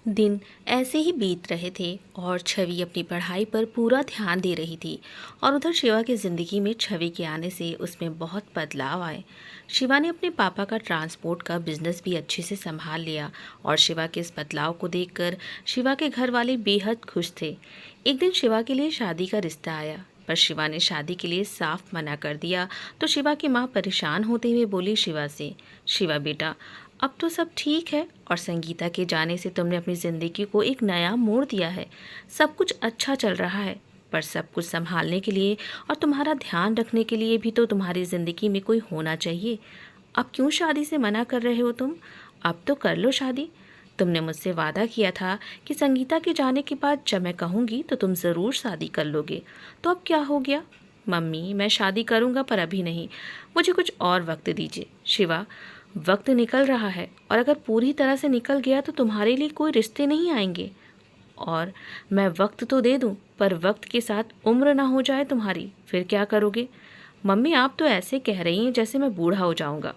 दिन ऐसे ही बीत रहे थे और छवि अपनी पढ़ाई पर पूरा ध्यान दे रही थी। और उधर शिवा की ज़िंदगी में छवि के आने से उसमें बहुत बदलाव आए। शिवा ने अपने पापा का ट्रांसपोर्ट का बिजनेस भी अच्छे से संभाल लिया और शिवा के इस बदलाव को देखकर शिवा के घर वाले बेहद खुश थे। एक दिन शिवा के लिए शादी का रिश्ता आया, पर शिवा ने शादी के लिए साफ मना कर दिया। तो शिवा की माँ परेशान होते हुए बोली शिवा से, शिवा बेटा, अब तो सब ठीक है और संगीता के जाने से तुमने अपनी ज़िंदगी को एक नया मोड़ दिया है। सब कुछ अच्छा चल रहा है, पर सब कुछ संभालने के लिए और तुम्हारा ध्यान रखने के लिए भी तो तुम्हारी ज़िंदगी में कोई होना चाहिए। अब क्यों शादी से मना कर रहे हो तुम? अब तो कर लो शादी। तुमने मुझसे वादा किया था कि संगीता के जाने के बाद जब मैं कहूँगी तो तुम ज़रूर शादी कर लोगे, तो अब क्या हो गया? मम्मी, मैं शादी करूँगा पर अभी नहीं, मुझे कुछ और वक्त दीजिए। शिवा, वक्त निकल रहा है और अगर पूरी तरह से निकल गया तो तुम्हारे लिए कोई रिश्ते नहीं आएंगे। और मैं वक्त तो दे दूं, पर वक्त के साथ उम्र ना हो जाए तुम्हारी, फिर क्या करोगे? मम्मी, आप तो ऐसे कह रही हैं जैसे मैं बूढ़ा हो जाऊंगा।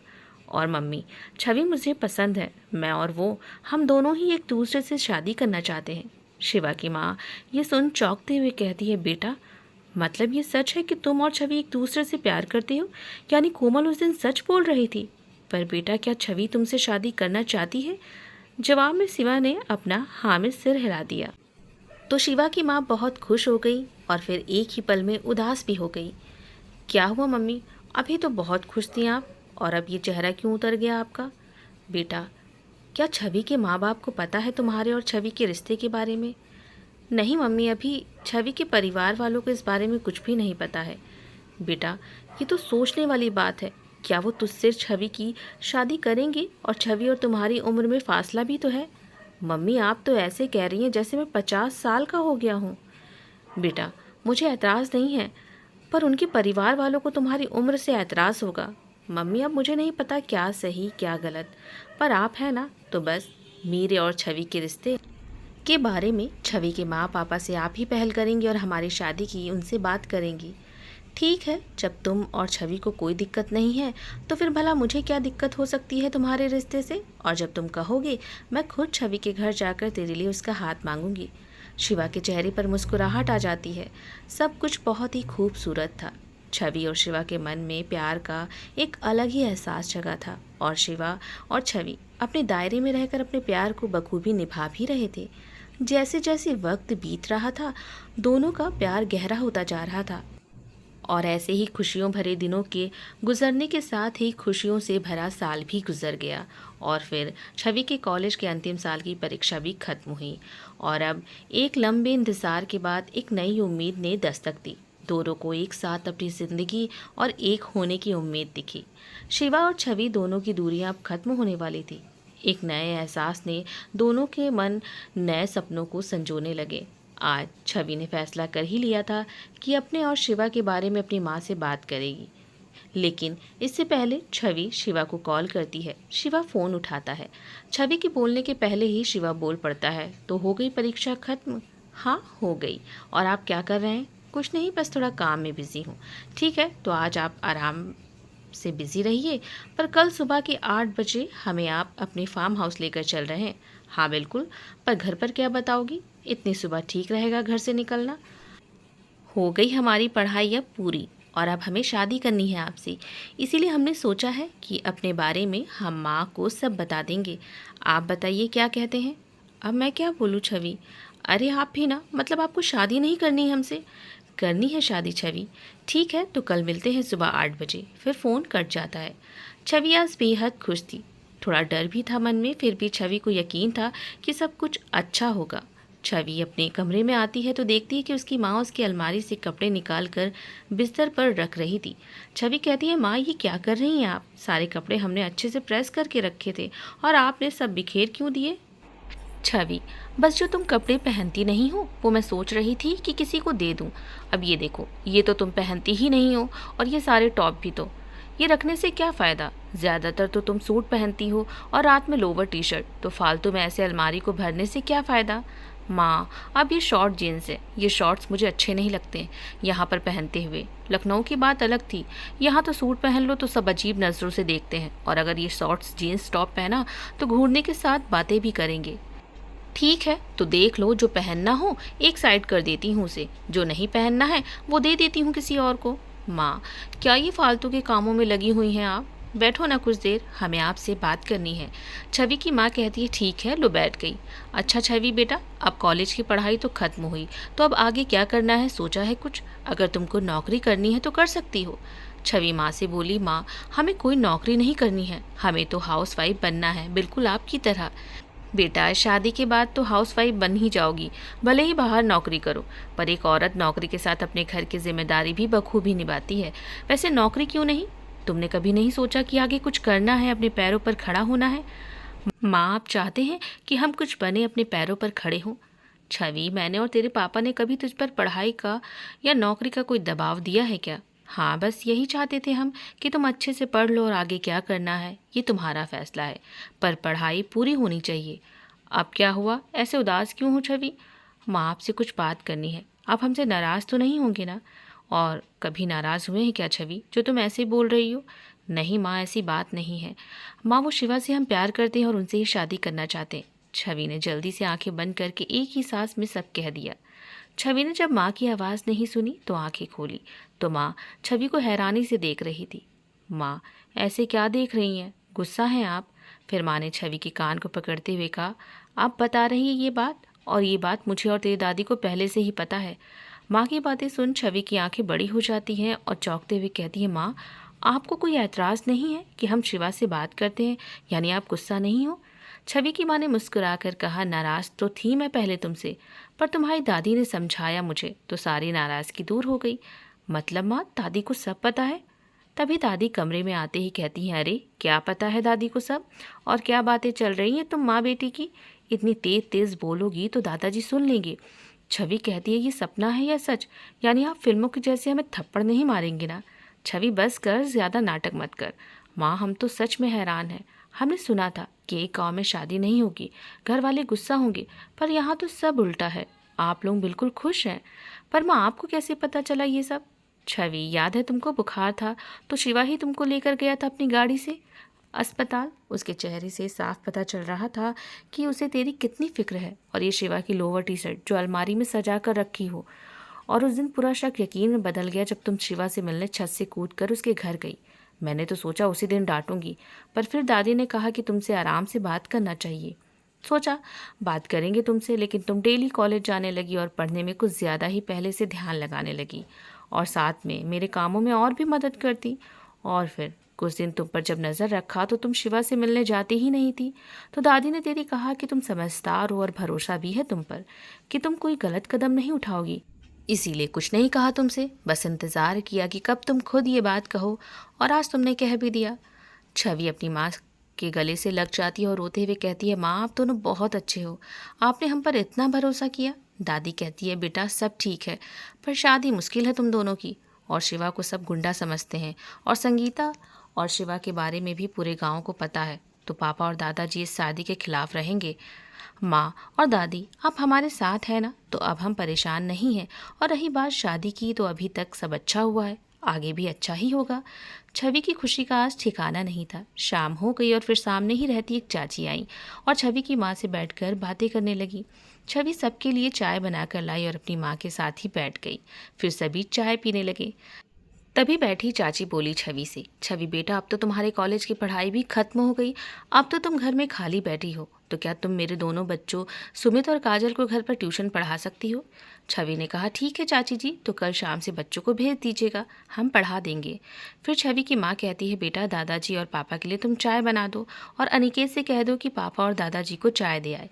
और मम्मी, छवि मुझे पसंद है, मैं और वो, हम दोनों ही एक दूसरे से शादी करना चाहते हैं। शिवा की माँ ये सुन चौंकते हुए कहती है, बेटा, मतलब ये सच है कि तुम और छवि एक दूसरे से प्यार करती हो? यानी कोमल उस दिन सच बोल रही थी। पर बेटा, क्या छवि तुमसे शादी करना चाहती है? जवाब में शिवा ने अपना हाँ में सिर हिला दिया। तो शिवा की माँ बहुत खुश हो गई और फिर एक ही पल में उदास भी हो गई। क्या हुआ मम्मी? अभी तो बहुत खुश थी आप, और अब ये चेहरा क्यों उतर गया आपका? बेटा, क्या छवि के माँ बाप को पता है तुम्हारे और छवि के रिश्ते के बारे में? नहीं मम्मी, अभी छवि के परिवार वालों को इस बारे में कुछ भी नहीं पता है। बेटा, ये तो सोचने वाली बात है। क्या वो तुझसे छवि की शादी करेंगे? और छवि और तुम्हारी उम्र में फासला भी तो है। मम्मी, आप तो ऐसे कह रही हैं जैसे मैं 50 साल का हो गया हूँ। बेटा, मुझे ऐतराज़ नहीं है, पर उनके परिवार वालों को तुम्हारी उम्र से ऐतराज़ होगा। मम्मी, अब मुझे नहीं पता क्या सही क्या गलत, पर आप हैं ना, तो बस मेरे और छवि के रिश्ते के बारे में छवि के माँ पापा से आप ही पहल करेंगी और हमारी शादी की उनसे बात करेंगी। ठीक है, जब तुम और छवि को कोई दिक्कत नहीं है तो फिर भला मुझे क्या दिक्कत हो सकती है तुम्हारे रिश्ते से? और जब तुम कहोगे, मैं खुद छवि के घर जाकर तेरे लिए उसका हाथ मांगूंगी। शिवा के चेहरे पर मुस्कुराहट आ जाती है। सब कुछ बहुत ही खूबसूरत था। छवि और शिवा के मन में प्यार का एक अलग ही एहसास जगा था और शिवा और छवि अपने दायरे में रहकर अपने प्यार को बखूबी निभा भी रहे थे। जैसे जैसे वक्त बीत रहा था, दोनों का प्यार गहरा होता जा रहा था। और ऐसे ही खुशियों भरे दिनों के गुजरने के साथ ही खुशियों से भरा साल भी गुजर गया और फिर छवि के कॉलेज के अंतिम साल की परीक्षा भी खत्म हुई। और अब एक लंबे इंतज़ार के बाद एक नई उम्मीद ने दस्तक दी। दोनों को एक साथ अपनी ज़िंदगी और एक होने की उम्मीद दिखी। शिवा और छवि दोनों की दूरियां अब खत्म होने वाली थी। एक नए एहसास ने दोनों के मन नए सपनों को संजोने लगे। आज छवि ने फैसला कर ही लिया था कि अपने और शिवा के बारे में अपनी माँ से बात करेगी। लेकिन इससे पहले छवि शिवा को कॉल करती है। शिवा फ़ोन उठाता है। छवि के बोलने के पहले ही शिवा बोल पड़ता है, तो हो गई परीक्षा खत्म? हाँ, हो गई। और आप क्या कर रहे हैं? कुछ नहीं, बस थोड़ा काम में बिज़ी हूँ। ठीक है, तो आज आप आराम से बिज़ी रहिए, पर कल सुबह के 8 बजे हमें आप अपने फार्म हाउस लेकर चल रहे हैं। हाँ बिल्कुल, पर घर पर क्या बताओगी? इतनी सुबह ठीक रहेगा घर से निकलना? हो गई हमारी पढ़ाई अब पूरी और अब हमें शादी करनी है आपसे। इसीलिए हमने सोचा है कि अपने बारे में हम माँ को सब बता देंगे। आप बताइए क्या कहते हैं? अब मैं क्या बोलूँ छवि? अरे आप भी ना, मतलब आपको शादी नहीं करनी है हमसे? करनी है शादी छवि। ठीक है, तो कल मिलते हैं सुबह 8 बजे। फिर फ़ोन कट जाता है। छवि आज बेहद खुश थी। थोड़ा डर भी था मन में, फिर भी छवि को यकीन था कि सब कुछ अच्छा होगा। छवि अपने कमरे में आती है तो देखती है कि उसकी माँ उसकी अलमारी से कपड़े निकाल कर बिस्तर पर रख रही थी। छवि कहती है, माँ ये क्या कर रही हैं आप? सारे कपड़े हमने अच्छे से प्रेस करके रखे थे और आपने सब बिखेर क्यों दिए? छवि, बस जो तुम कपड़े पहनती नहीं हो वो मैं सोच रही थी कि किसी को दे दूं। अब ये देखो, ये तो तुम पहनती ही नहीं हो, और ये सारे टॉप भी तो। ये रखने से क्या फ़ायदा? ज़्यादातर तो तुम सूट पहनती हो और रात में लोवर टी शर्ट, तो फालतू में ऐसे अलमारी को भरने से क्या फ़ायदा? माँ, अब ये शॉर्ट जीन्स है, ये शॉर्ट्स मुझे अच्छे नहीं लगते यहाँ पर पहनते हुए। लखनऊ की बात अलग थी, यहाँ तो सूट पहन लो तो सब अजीब नज़रों से देखते हैं, और अगर ये शॉर्ट्स जीन्स टॉप पहना तो घूरने के साथ बातें भी करेंगे। ठीक है, तो देख लो, जो पहनना हो एक साइड कर देती हूँ उसे, जो नहीं पहनना है वो दे देती हूँ किसी और को। माँ, क्या ये फालतू के कामों में लगी हुई हैं आप? बैठो ना कुछ देर, हमें आपसे बात करनी है। छवि की माँ कहती है ठीक है, लो बैठ गई। अच्छा छवि बेटा, अब कॉलेज की पढ़ाई तो खत्म हुई, तो अब आगे क्या करना है, सोचा है कुछ? अगर तुमको नौकरी करनी है तो कर सकती हो। छवि माँ से बोली, माँ हमें कोई नौकरी नहीं करनी है, हमें तो हाउस वाइफ बनना है, बिल्कुल आपकी तरह। बेटा, शादी के बाद तो हाउसवाइफ बन ही जाओगी, भले ही बाहर नौकरी करो, पर एक औरत नौकरी के साथ अपने घर की जिम्मेदारी भी बखूबी निभाती है। वैसे नौकरी क्यों नहीं? तुमने कभी नहीं सोचा कि आगे कुछ करना है, अपने पैरों पर खड़ा होना है? माँ, आप चाहते हैं कि हम कुछ बने, अपने पैरों पर खड़े हों? छवि, मैंने और तेरे पापा ने कभी तुझ पर पढ़ाई का या नौकरी का कोई दबाव दिया है क्या? हाँ, बस यही चाहते थे हम कि तुम अच्छे से पढ़ लो और आगे क्या करना है ये तुम्हारा फैसला है, पर पढ़ाई पूरी होनी चाहिए। अब क्या हुआ, ऐसे उदास क्यों हो छवि? माँ, आपसे कुछ बात करनी है। आप हमसे नाराज़ तो नहीं होंगे ना? और कभी नाराज़ हुए हैं क्या छवि, जो तुम ऐसे बोल रही हो? नहीं माँ, ऐसी बात नहीं है। माँ, वो शिवा से हम प्यार करते हैं और उनसे ही शादी करना चाहते हैं। छवि ने जल्दी से आंखें बंद करके एक ही सांस में सब कह दिया। छवि ने जब माँ की आवाज़ नहीं सुनी तो आंखें खोली, तो माँ छवि को हैरानी से देख रही थी। माँ, ऐसे क्या देख रही हैं, गुस्सा हैं आप? फिर माँ ने छवि के कान को पकड़ते हुए कहा, आप बता रही है ये बात, और ये बात मुझे और तेरी दादी को पहले से ही पता है। माँ की बातें सुन छवि की आंखें बड़ी हो जाती हैं और चौंकते हुए कहती है, माँ आपको कोई ऐतराज़ नहीं है कि हम शिवा से बात करते हैं, यानी आप गुस्सा नहीं हो? छवि की माँ ने मुस्कुराकर कहा, नाराज़ तो थी मैं पहले तुमसे, पर तुम्हारी दादी ने समझाया मुझे तो सारी नाराज़गी दूर हो गई। मतलब माँ, दादी को सब पता है? तभी दादी कमरे में आते ही कहती हैं, अरे क्या पता है दादी को सब, और क्या बातें चल रही हैं तुम माँ बेटी की? इतनी तेज़ तेज़ बोलोगी तो दादाजी सुन लेंगे। छवि कहती है, ये सपना है या सच? यानी आप फिल्मों के जैसे हमें थप्पड़ नहीं मारेंगे ना? छवि, बस कर, ज़्यादा नाटक मत कर। माँ, हम तो सच में हैरान हैं। हमने सुना था कि एक गांव में शादी नहीं होगी, घर वाले गुस्सा होंगे, पर यहाँ तो सब उल्टा है, आप लोग बिल्कुल खुश हैं। पर माँ, आपको कैसे पता चला ये सब? छवि, याद है तुमको बुखार था तो शिवा ही तुमको लेकर गया था अपनी गाड़ी से अस्पताल? उसके चेहरे से साफ पता चल रहा था कि उसे तेरी कितनी फिक्र है। और ये शिवा की लोअर टी शर्ट जो अलमारी में सजा कर रखी हो। और उस दिन पूरा शक यकीन में बदल गया जब तुम शिवा से मिलने छत से कूद कर उसके घर गई। मैंने तो सोचा उसी दिन डांटूंगी, पर फिर दादी ने कहा कि तुमसे आराम से बात करना चाहिए। सोचा बात करेंगे तुमसे, लेकिन तुम डेली कॉलेज जाने लगी और पढ़ने में कुछ ज़्यादा ही पहले से ध्यान लगाने लगी, और साथ में मेरे कामों में और भी मदद करती। और फिर कुछ दिन तुम पर जब नज़र रखा तो तुम शिवा से मिलने जाती ही नहीं थी। तो दादी ने तेरी कहा कि तुम समझदार हो और भरोसा भी है तुम पर कि तुम कोई गलत कदम नहीं उठाओगी, इसीलिए कुछ नहीं कहा तुमसे, बस इंतज़ार किया कि कब तुम खुद ये बात कहो, और आज तुमने कह भी दिया। छवि अपनी माँ के गले से लग जाती है और रोते हुए कहती है, माँ आप दोनों बहुत अच्छे हो, आपने हम पर इतना भरोसा किया। दादी कहती है, बेटा सब ठीक है, पर शादी मुश्किल है तुम दोनों की, और शिवा को सब गुंडा समझते हैं, और संगीता और शिवा के बारे में भी पूरे गांव को पता है, तो पापा और दादाजी इस शादी के खिलाफ रहेंगे। माँ और दादी, आप हमारे साथ हैं ना, तो अब हम परेशान नहीं हैं। और रही बात शादी की, तो अभी तक सब अच्छा हुआ है, आगे भी अच्छा ही होगा। छवि की खुशी का आज ठिकाना नहीं था। शाम हो गई और फिर सामने ही रहती एक चाची आई और छवि की माँ से बैठकर बातें करने लगी। छवि सबके लिए चाय बनाकर लाई और अपनी माँ के साथ ही बैठ गई। फिर सभी चाय पीने लगे। तभी बैठी चाची बोली छवि से, छवि बेटा, अब तो तुम्हारे कॉलेज की पढ़ाई भी खत्म हो गई, अब तो तुम घर में खाली बैठी हो, तो क्या तुम मेरे दोनों बच्चों सुमित और काजल को घर पर ट्यूशन पढ़ा सकती हो? छवि ने कहा, ठीक है चाची जी, तो कल शाम से बच्चों को भेज दीजिएगा, हम पढ़ा देंगे। फिर छवि की माँ कहती है, बेटा दादाजी और पापा के लिए तुम चाय बना दो, और अनिकेत से कह दो कि पापा और दादाजी को चाय दे आए,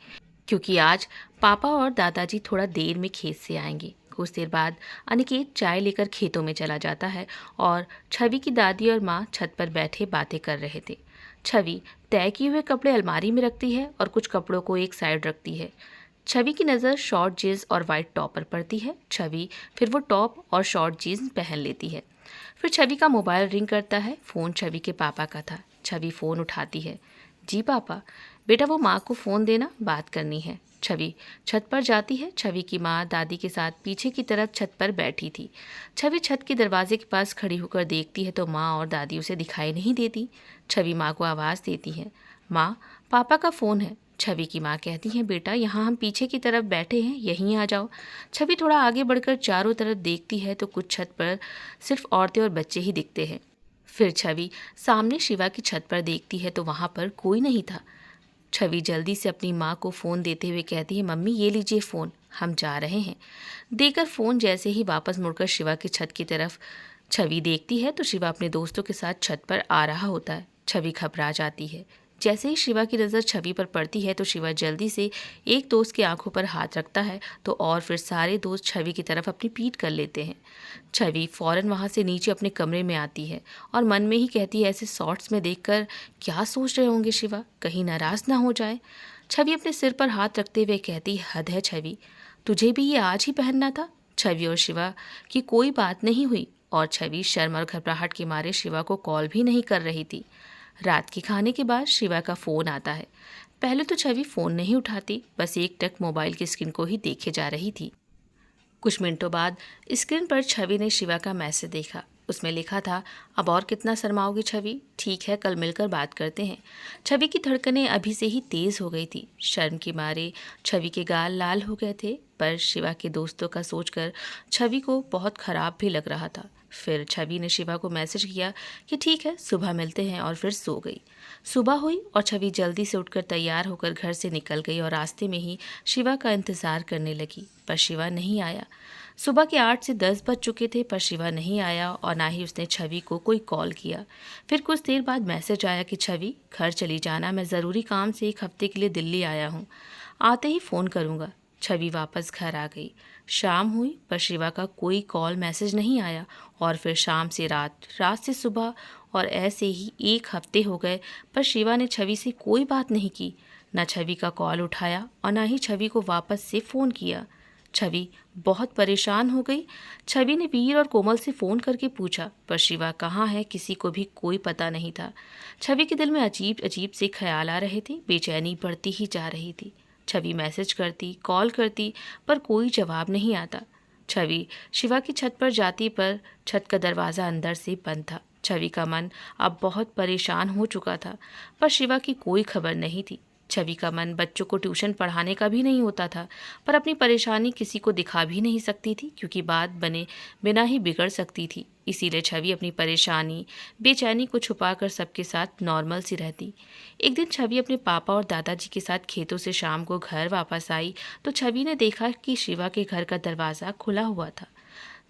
क्योंकि आज पापा और दादाजी थोड़ा देर में खेत से आएंगे। कुछ देर बाद अनिकेत चाय लेकर खेतों में चला जाता है और छवि की दादी और माँ छत पर बैठे बातें कर रहे थे। छवि तय किए हुए कपड़े अलमारी में रखती है और कुछ कपड़ों को एक साइड रखती है। छवि की नज़र शॉर्ट जीन्स और वाइट टॉप पर पड़ती है। छवि फिर वो टॉप और शॉर्ट जीन्स पहन लेती है। फिर छवि का मोबाइल रिंग करता है। फ़ोन छवि के पापा का था। छवि फ़ोन उठाती है। जी पापा। बेटा वो माँ को फ़ोन देना, बात करनी है। छवि छत पर जाती है। छवि की माँ दादी के साथ पीछे की तरफ छत पर बैठी थी। छवि छत के दरवाजे के पास खड़ी होकर देखती है तो माँ और दादी उसे दिखाई नहीं देती। छवि माँ को आवाज़ देती है, माँ पापा का फ़ोन है। छवि की माँ कहती है, बेटा यहाँ हम पीछे की तरफ बैठे हैं, यहीं आ जाओ। छवि थोड़ा आगे बढ़कर चारों तरफ देखती है तो कुछ छत पर सिर्फ औरतें और बच्चे ही दिखते हैं। फिर छवि सामने शिवा की छत पर देखती है तो वहाँ पर कोई नहीं था। छवि जल्दी से अपनी माँ को फ़ोन देते हुए कहती है, मम्मी ये लीजिए फ़ोन, हम जा रहे हैं। देकर फ़ोन जैसे ही वापस मुड़कर शिवा की छत की तरफ छवि देखती है तो शिवा अपने दोस्तों के साथ छत पर आ रहा होता है। छवि घबरा जाती है। जैसे ही शिवा की नज़र छवि पर पड़ती है तो शिवा जल्दी से एक दोस्त की आंखों पर हाथ रखता है तो और फिर सारे दोस्त छवि की तरफ अपनी पीठ कर लेते हैं। छवि फौरन वहाँ से नीचे अपने कमरे में आती है और मन में ही कहती है, ऐसे शॉर्ट्स में देखकर क्या सोच रहे होंगे शिवा, कहीं नाराज़ ना हो जाए। छवि अपने सिर पर हाथ रखते हुए कहती, हद है छवि, तुझे भी ये आज ही पहनना था। छवि और शिवा की कोई बात नहीं हुई और छवि शर्म और घबराहट के मारे शिवा को कॉल भी नहीं कर रही थी। रात के खाने के बाद शिवा का फ़ोन आता है। पहले तो छवि फ़ोन नहीं उठाती, बस एकटक मोबाइल की स्क्रीन को ही देखे जा रही थी। कुछ मिनटों बाद स्क्रीन पर छवि ने शिवा का मैसेज देखा। उसमें लिखा था, अब और कितना शर्माओगी छवि, ठीक है कल मिलकर बात करते हैं। छवि की धड़कनें अभी से ही तेज़ हो गई थी। शर्म के मारे छवि के गाल लाल हो गए थे, पर शिवा के दोस्तों का सोचकर छवि को बहुत ख़राब भी लग रहा था। फिर छवि ने शिवा को मैसेज किया कि ठीक है सुबह मिलते हैं, और फिर सो गई। सुबह हुई और छवि जल्दी से उठकर तैयार होकर घर से निकल गई और रास्ते में ही शिवा का इंतज़ार करने लगी, पर शिवा नहीं आया। सुबह के 8 से 10 बज चुके थे, पर शिवा नहीं आया और ना ही उसने छवि को कोई कॉल किया। फिर कुछ देर बाद मैसेज आया कि छवि घर चली जाना, मैं ज़रूरी काम से 1 हफ्ते के लिए दिल्ली आया हूँ, आते ही फ़ोन करूँगा। छवि वापस घर आ गई। शाम हुई पर शिवा का कोई कॉल मैसेज नहीं आया और फिर शाम से रात, रात से सुबह, और ऐसे ही 1 हफ्ते हो गए, पर शिवा ने छवि से कोई बात नहीं की। न छवि का कॉल उठाया और ना ही छवि को वापस से फ़ोन किया। छवि बहुत परेशान हो गई। छवि ने वीर और कोमल से फ़ोन करके पूछा, पर शिवा कहाँ है किसी को भी कोई पता नहीं था। छवि के दिल में अजीब अजीब से ख्याल आ रहे थे, बेचैनी बढ़ती ही जा रही थी। छवि मैसेज करती, कॉल करती, पर कोई जवाब नहीं आता। छवि शिवा की छत पर जाती, पर छत का दरवाज़ा अंदर से बंद था। छवि का मन अब बहुत परेशान हो चुका था, पर शिवा की कोई खबर नहीं थी। छवि का मन बच्चों को ट्यूशन पढ़ाने का भी नहीं होता था, पर अपनी परेशानी किसी को दिखा भी नहीं सकती थी क्योंकि बात बने बिना ही बिगड़ सकती थी। इसीलिए छवि अपनी परेशानी, बेचैनी को छुपाकर सबके साथ नॉर्मल सी रहती। एक दिन छवि अपने पापा और दादाजी के साथ खेतों से शाम को घर वापस आई तो छवि ने देखा कि शिवा के घर का दरवाज़ा खुला हुआ था।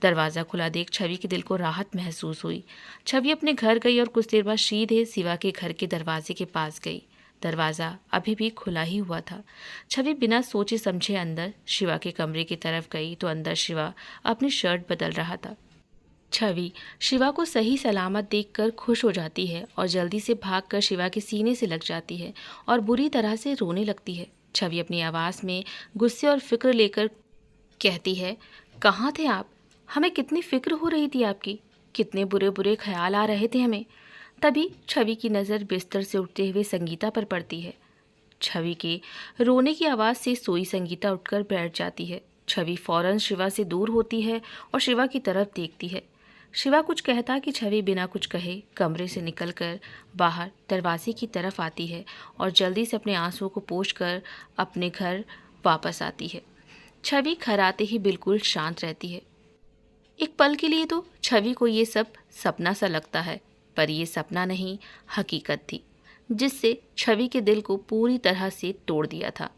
दरवाज़ा खुला देख छवि के दिल को राहत महसूस हुई। छवि अपने घर गई और कुछ देर बाद सीधे शिवा के घर के दरवाजे के पास गई। दरवाज़ा अभी भी खुला ही हुआ था। छवि बिना सोचे समझे अंदर शिवा के कमरे की तरफ गई तो अंदर शिवा अपनी शर्ट बदल रहा था। छवि शिवा को सही सलामत देखकर खुश हो जाती है और जल्दी से भागकर शिवा के सीने से लग जाती है और बुरी तरह से रोने लगती है। छवि अपनी आवाज़ में गुस्से और फिक्र लेकर कहती है, कहाँ थे आप? हमें कितनी फिक्र हो रही थी आपकी, कितने बुरे बुरे ख्याल आ रहे थे हमें। तभी छवि की नज़र बिस्तर से उठते हुए संगीता पर पड़ती है। छवि के रोने की आवाज़ से सोई संगीता उठकर बैठ जाती है। छवि फौरन शिवा से दूर होती है और शिवा की तरफ देखती है। शिवा कुछ कहता कि छवि बिना कुछ कहे कमरे से निकलकर बाहर दरवाजे की तरफ आती है और जल्दी से अपने आंसुओं को पोंछकर अपने घर वापस आती है। छवि घर आते ही बिल्कुल शांत रहती है। एक पल के लिए तो छवि को ये सब सपना सा लगता है, पर यह सपना नहीं, हकीकत थी जिससे छवि के दिल को पूरी तरह से तोड़ दिया था।